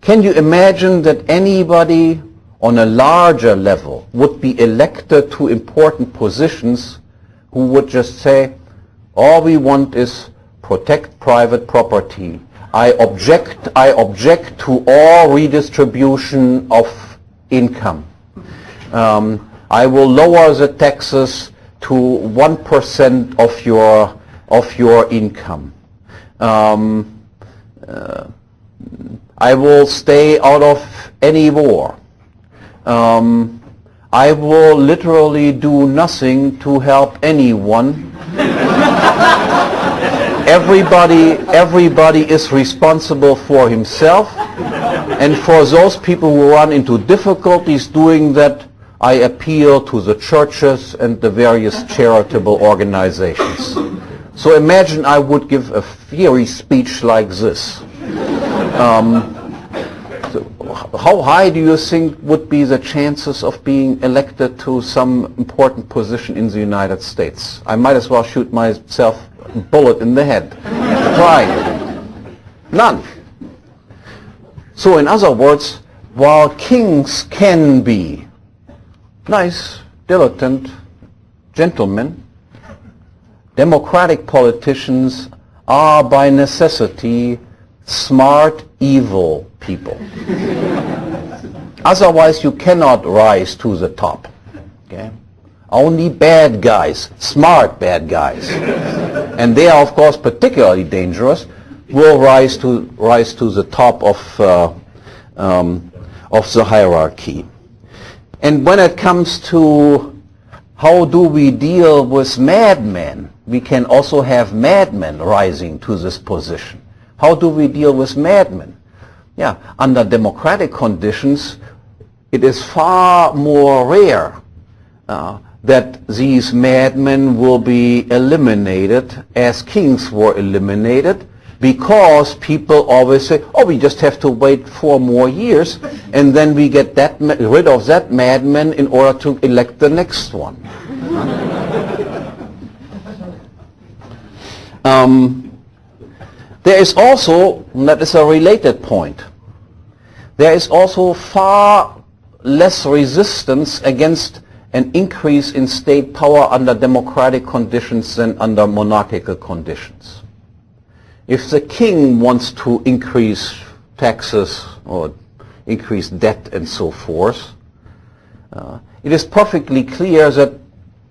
Speaker 1: Can you imagine that anybody on a larger level would be elected to important positions who would just say, all we want is protect private property. I object to all redistribution of income. I will lower the taxes to 1% of your income. I will stay out of any war. I will literally do nothing to help anyone. Everybody is responsible for himself, and for those people who run into difficulties doing that, I appeal to the churches and the various charitable organizations. So imagine I would give a fiery speech like this. So how high do you think would be the chances of being elected to some important position in the United States? I might as well shoot myself a bullet in the head. Trying. None. So in other words, while kings can be nice, diligent gentlemen, democratic politicians are by necessity smart, evil people. Otherwise you cannot rise to the top. Okay? Only bad guys, smart bad guys, and they are of course particularly dangerous, will rise to the top of the hierarchy. And when it comes to how do we deal with madmen, we can also have madmen rising to this position. How do we deal with madmen? Yeah, under democratic conditions, it is far more rare that these madmen will be eliminated as kings were eliminated, because people always say, oh, we just have to wait 4 more years and then we get rid of that madman in order to elect the next one. There is also, and that is a related point, there is also far less resistance against an increase in state power under democratic conditions than under monarchical conditions. If the king wants to increase taxes or increase debt and so forth, it is perfectly clear that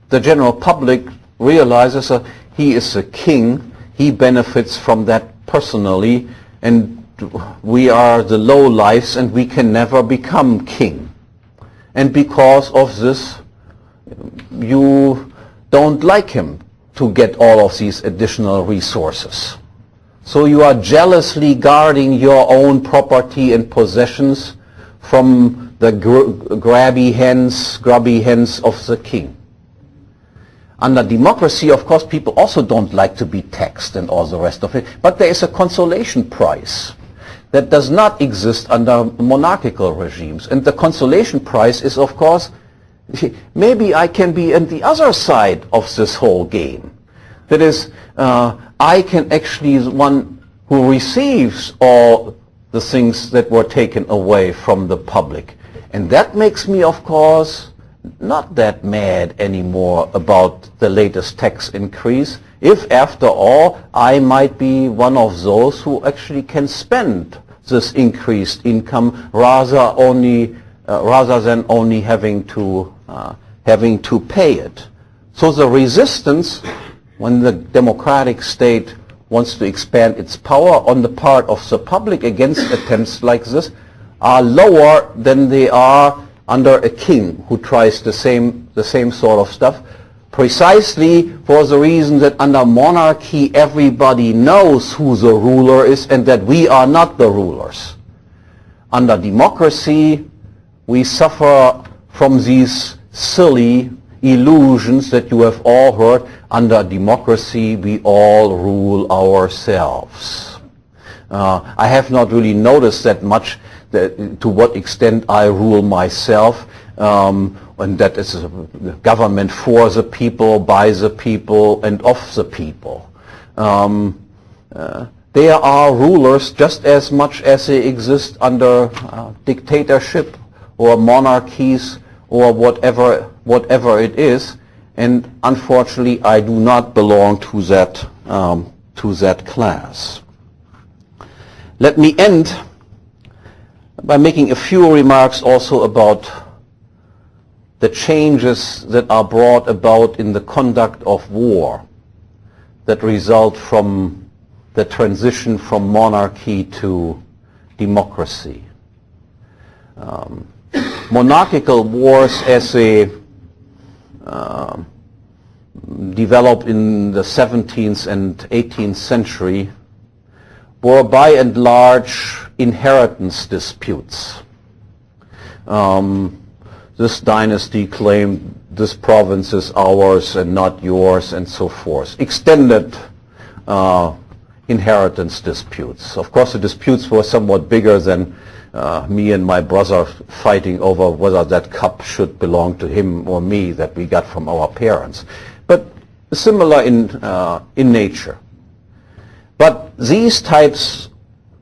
Speaker 1: the general public realizes that he is a king, he benefits from that personally, and we are the lowlifes and we can never become king. And because of this, you don't like him to get all of these additional resources. So you are jealously guarding your own property and possessions from the grubby hands of the king. Under democracy, of course, people also don't like to be taxed and all the rest of it, but there is a consolation prize that does not exist under monarchical regimes. And the consolation prize is, of course, maybe I can be on the other side of this whole game. That is, I can actually be one who receives all the things that were taken away from the public. And that makes me, of course, not that mad anymore about the latest tax increase, if after all I might be one of those who actually can spend this increased income rather than only having to pay it. So the resistance when the democratic state wants to expand its power on the part of the public against attempts like this are lower than they are under a king who tries the same sort of stuff, precisely for the reason that under monarchy everybody knows who the ruler is and that we are not the rulers. Under democracy, we suffer from these silly illusions that you have all heard. Under democracy, we all rule ourselves. I have not really noticed that much, to what extent I rule myself, and that is a government for the people, by the people, and of the people. There are rulers just as much as they exist under dictatorship or monarchies or whatever it is, and unfortunately I do not belong to that class. Let me end by making a few remarks also about the changes that are brought about in the conduct of war that result from the transition from monarchy to democracy. Monarchical wars, as they developed in the 17th and 18th century, were by and large inheritance disputes. This dynasty claimed this province is ours and not yours, and so forth. Extended inheritance disputes. Of course, the disputes were somewhat bigger than me and my brother fighting over whether that cup should belong to him or me that we got from our parents. But similar in nature. But these types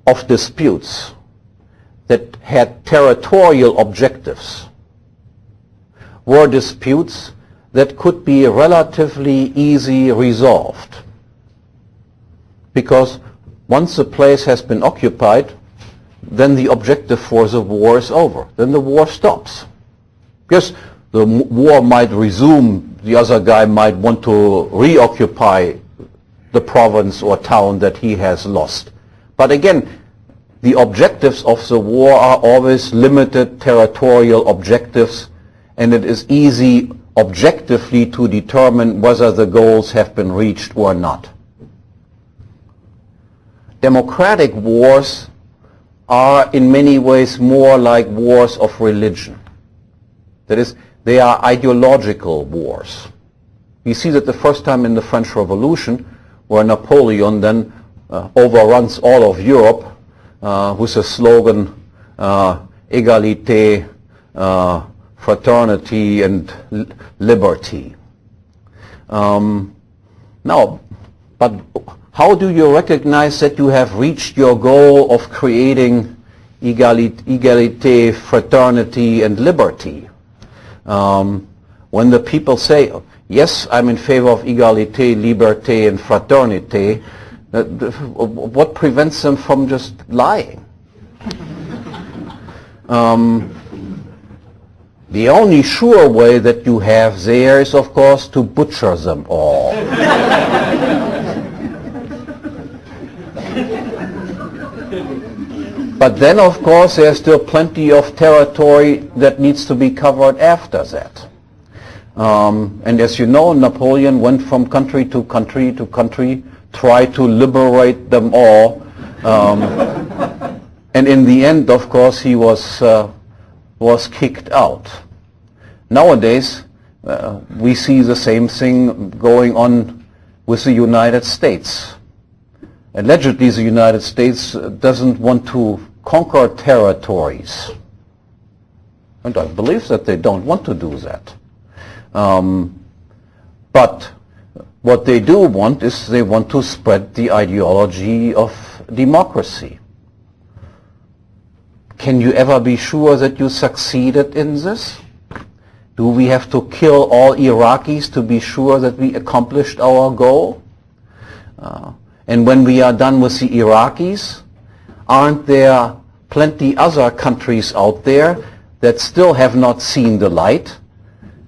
Speaker 1: of disputes that had territorial objectives were disputes that could be relatively easy resolved. Because once the place has been occupied, then the objective for the war is over. Then the war stops. Yes, the war might resume. The other guy might want to reoccupy the province or town that he has lost. But again, the objectives of the war are always limited territorial objectives, and it is easy objectively to determine whether the goals have been reached or not. Democratic wars are in many ways more like wars of religion. That is, they are ideological wars. We see that the first time in the French Revolution, where Napoleon then overruns all of Europe with the slogan égalité, fraternity, and liberty. Now, but how do you recognize that you have reached your goal of creating égalité, fraternity, and liberty? When the people say, yes, I'm in favor of égalité, liberté, and fraternité, what prevents them from just lying? The only sure way that you have there is, of course, to butcher them all. But then, of course, there's still plenty of territory that needs to be covered after that. And as you know, Napoleon went from country to country to country, tried to liberate them all. And in the end, of course, he was kicked out. Nowadays, we see the same thing going on with the United States. Allegedly, the United States doesn't want to conquer territories. And I believe that they don't want to do that. But what they do want is they want to spread the ideology of democracy. Can you ever be sure that you succeeded in this? Do we have to kill all Iraqis to be sure that we accomplished our goal? And when we are done with the Iraqis, aren't there plenty other countries out there that still have not seen the light?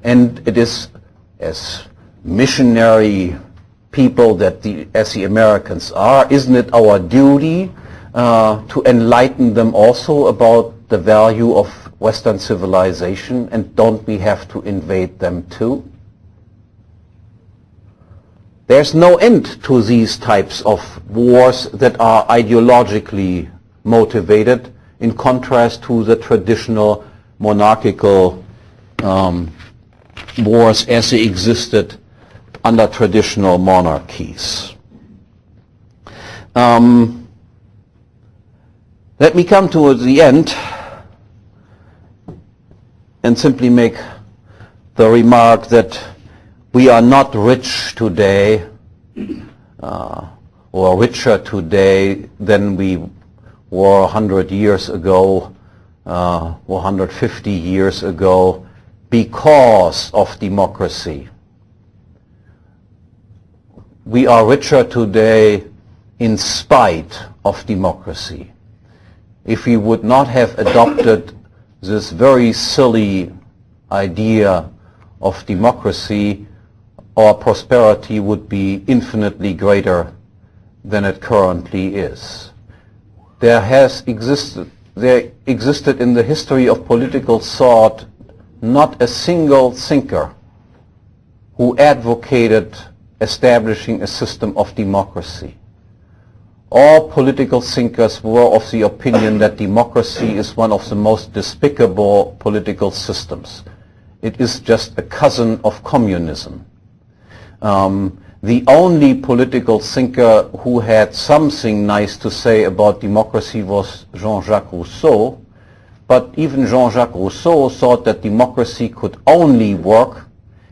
Speaker 1: And it is as missionary people as the Americans are, isn't it our duty to enlighten them also about the value of Western civilization, and don't we have to invade them too? There's no end to these types of wars that are ideologically motivated, in contrast to the traditional monarchical wars as they existed under traditional monarchies. Let me come to the end and simply make the remark that we are not rich today or richer today than we were 100 years ago or 150 years ago because of democracy. We are richer today in spite of democracy. If we would not have adopted this very silly idea of democracy, our prosperity would be infinitely greater than it currently is. There existed in the history of political thought not a single thinker who advocated establishing a system of democracy. All political thinkers were of the opinion that democracy is one of the most despicable political systems. It is just a cousin of communism. The only political thinker who had something nice to say about democracy was Jean-Jacques Rousseau, but even Jean-Jacques Rousseau thought that democracy could only work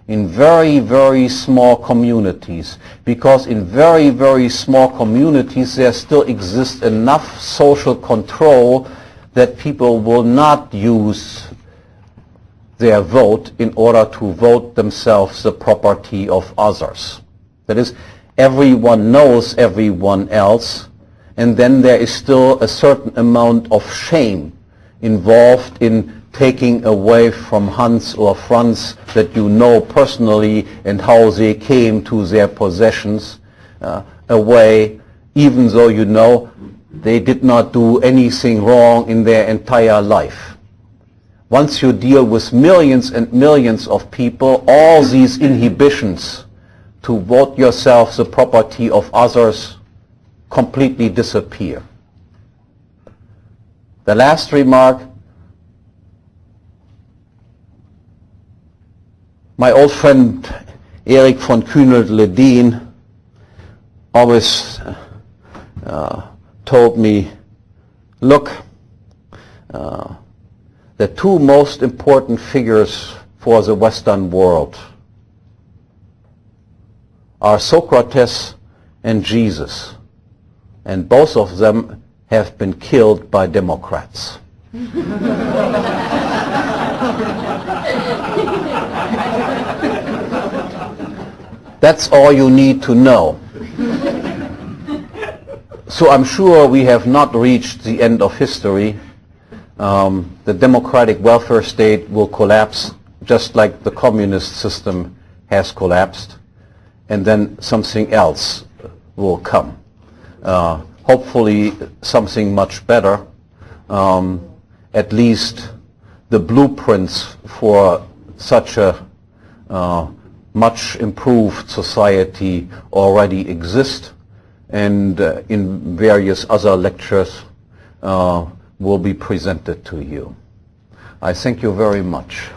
Speaker 1: in very, very small communities, because in very, very small communities there still exists enough social control that people will not use their vote in order to vote themselves the property of others. That is, everyone knows everyone else, and then there is still a certain amount of shame involved in taking away from Hans or Franz that you know personally and how they came to their possessions away, even though you know they did not do anything wrong in their entire life. Once you deal with millions and millions of people, all these inhibitions to vote yourself the property of others completely disappear. The last remark, my old friend Erich von Kühnelt-Ledin always told me, look, the two most important figures for the Western world are Socrates and Jesus, and both of them have been killed by Democrats. That's all you need to know. So I'm sure we have not reached the end of history. The democratic welfare state will collapse just like the communist system has collapsed, and then something else will come. Hopefully something much better. At least the blueprints for such a much improved society already exist, and in various other lectures will be presented to you. I thank you very much.